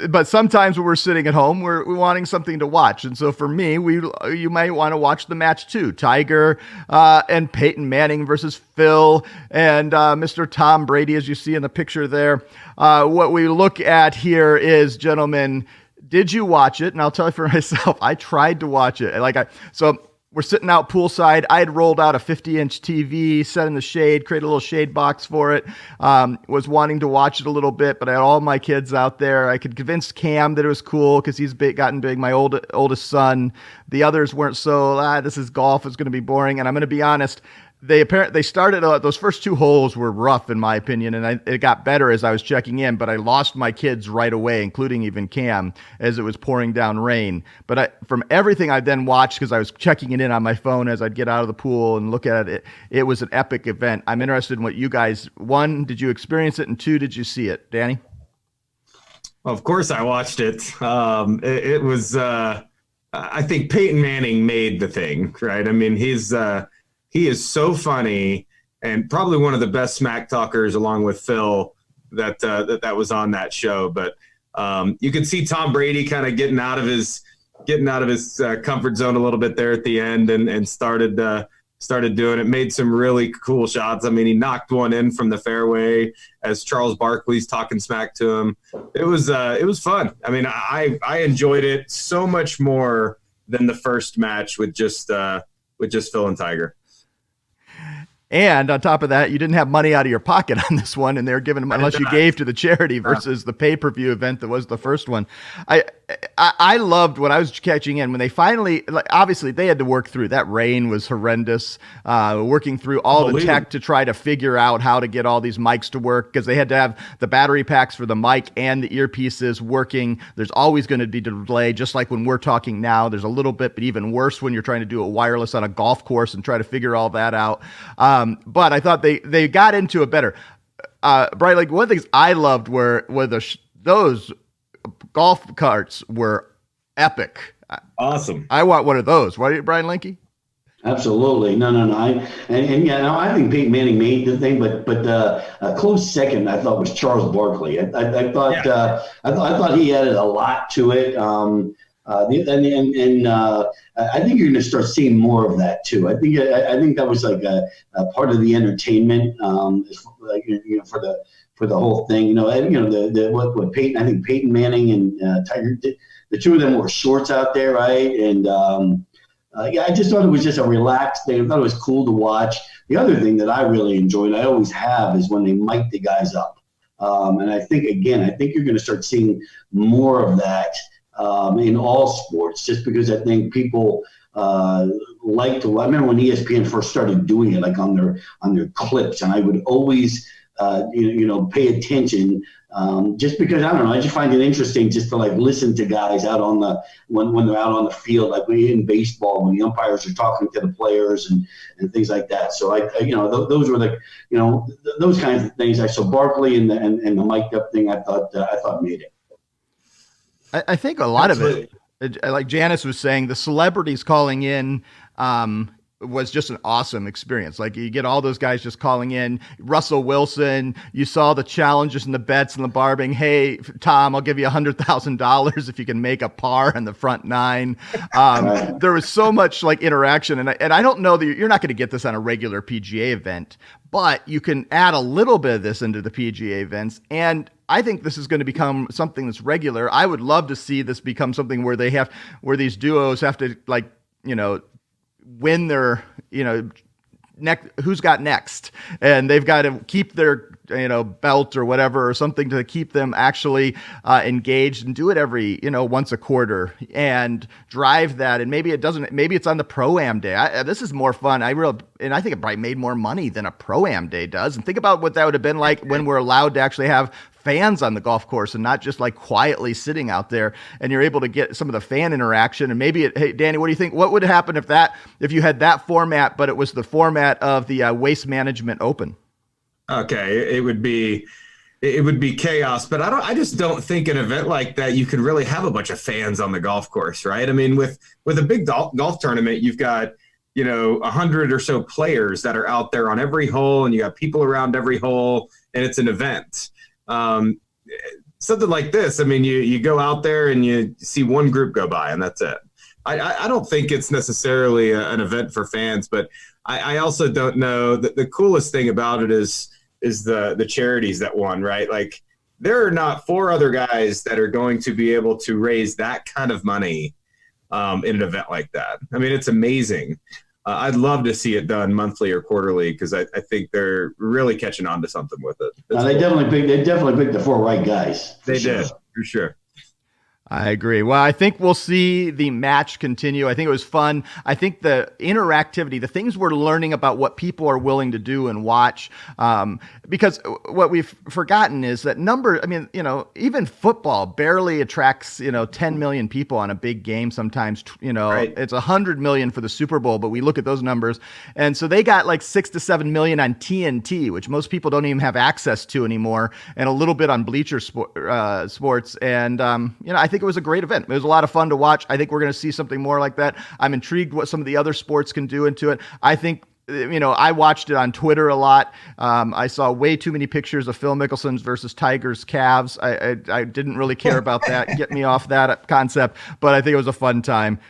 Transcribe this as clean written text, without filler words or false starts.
But sometimes when we're sitting at home, we're wanting something to watch. And so for me, you might want to watch the match too. Tiger and Peyton Manning versus Phil and Mr. Tom Brady, as you see in the picture there. What we look at here is, gentlemen, did you watch it? And I'll tell you for myself, I tried to watch it. So we're sitting out poolside. I had rolled out a 50-inch TV, set in the shade, created a little shade box for it. Was wanting to watch it a little bit, but I had all my kids out there. I could convince Cam that it was cool because he's gotten big. My oldest son. The others weren't so. This is golf. It's going to be boring. And I'm going to be honest. They started those first two holes were rough in my opinion, and it got better as I was checking in. But I lost my kids right away, including even Cam, as it was pouring down rain. But from everything I then watched, because I was checking it in on my phone as I'd get out of the pool and look at it, it was an epic event. I'm interested in what you guys. One, did you experience it, and two, did you see it, Danny? Well, of course, I watched it. It was. I think Peyton Manning made the thing, right? I mean, he is so funny and probably one of the best smack talkers, along with Phil, that was on that show. But you could see Tom Brady kind of getting out of his comfort zone a little bit there at the end, and started doing it. Made some really cool shots. I mean, he knocked one in from the fairway as Charles Barkley's talking smack to him. It was fun. I mean, I enjoyed it so much more than the first match with just Phil and Tiger. And on top of that, you didn't have money out of your pocket on this one, and they were giving them unless you gave to the charity versus the pay-per-view event that was the first one. I loved what I was catching in when they finally, obviously they had to work through that rain was horrendous, working through all the tech to try to figure out how to get all these mics to work, because they had to have the battery packs for the mic and the earpieces working. There's always going to be delay, just like when we're talking now. There's a little bit, but even worse when you're trying to do a wireless on a golf course and try to figure all that out. But I thought they got into it better. Brian, like one of the things I loved were those golf carts were epic. Awesome. I want one of those. What, Brian Linky? Absolutely. No. I think Peyton Manning made the thing, but a close second I thought was Charles Barkley. I thought he added a lot to it. I think you're going to start seeing more of that too. I think that was like a part of the entertainment, for the whole thing. What Peyton. I think Peyton Manning and Tiger, the two of them wore shorts out there, right? And I just thought it was just a relaxed thing. I thought it was cool to watch. The other thing that I really enjoyed, I always have, is when they mic the guys up. And I think you're going to start seeing more of that. In all sports, just because I think people like to. I remember when ESPN first started doing it, like on their clips, and I would always, pay attention, just because I don't know. I just find it interesting just to like listen to guys out on when they're out on the field, like in baseball when the umpires are talking to the players and things like that. So those were those kinds of things. I saw Barkley and the mic'd up thing. I thought made it. I think a lot Absolutely. Of it, like Janice was saying, the celebrities calling in was just an awesome experience. Like you get all those guys just calling in. Russell Wilson, you saw the challenges and the bets and the barbing. Hey, Tom, I'll give you $100,000 if you can make a par in the front nine. There was so much like interaction, and I don't know that you're not going to get this on a regular PGA event, but you can add a little bit of this into the PGA events, and I think this is going to become something that's regular. I would love to see this become something where these duos have to win their, who's got next, and they've got to keep their, belt or whatever, or something to keep them actually engaged, and do it every, once a quarter and drive that. And maybe it's on the Pro-Am day. This is more fun. And I think it probably made more money than a Pro-Am day does. And think about what that would have been like when we're allowed to actually have fans on the golf course and not just like quietly sitting out there, and you're able to get some of the fan interaction. And maybe hey, Danny, what do you think? What would happen if you had that format, but it was the format of the Waste Management Open? Okay. It would be chaos, but I just don't think an event like that, you can really have a bunch of fans on the golf course, right? I mean, with a big golf tournament, you've got, 100 or so players that are out there on every hole, and you got people around every hole, and it's an event. something like this, I mean, you go out there and you see one group go by, and that's it. I don't think it's necessarily an event for fans, but I also don't know that the coolest thing about it is the charities that won, right? Like, there are not four other guys that are going to be able to raise that kind of money in an event like that. I mean, it's amazing. I'd love to see it done monthly or quarterly, because I think they're really catching on to something with it. They definitely picked the four right guys. They did, for sure. I agree. Well, I think we'll see the match continue. I think it was fun. I think the interactivity, the things we're learning about what people are willing to do and watch, because what we've forgotten is that even football barely attracts, 10 million people on a big game sometimes. Right. It's 100 million for the Super Bowl, but we look at those numbers. And so they got like 6 to 7 million on TNT, which most people don't even have access to anymore, and a little bit on Bleacher Sports. And, I think it was a great event. It was a lot of fun to watch. I think we're going to see something more like that. I'm intrigued what some of the other sports can do into it. I think, I watched it on Twitter a lot. I saw way too many pictures of Phil Mickelson's versus Tiger's calves. I didn't really care about that. Get me off that concept. But I think it was a fun time.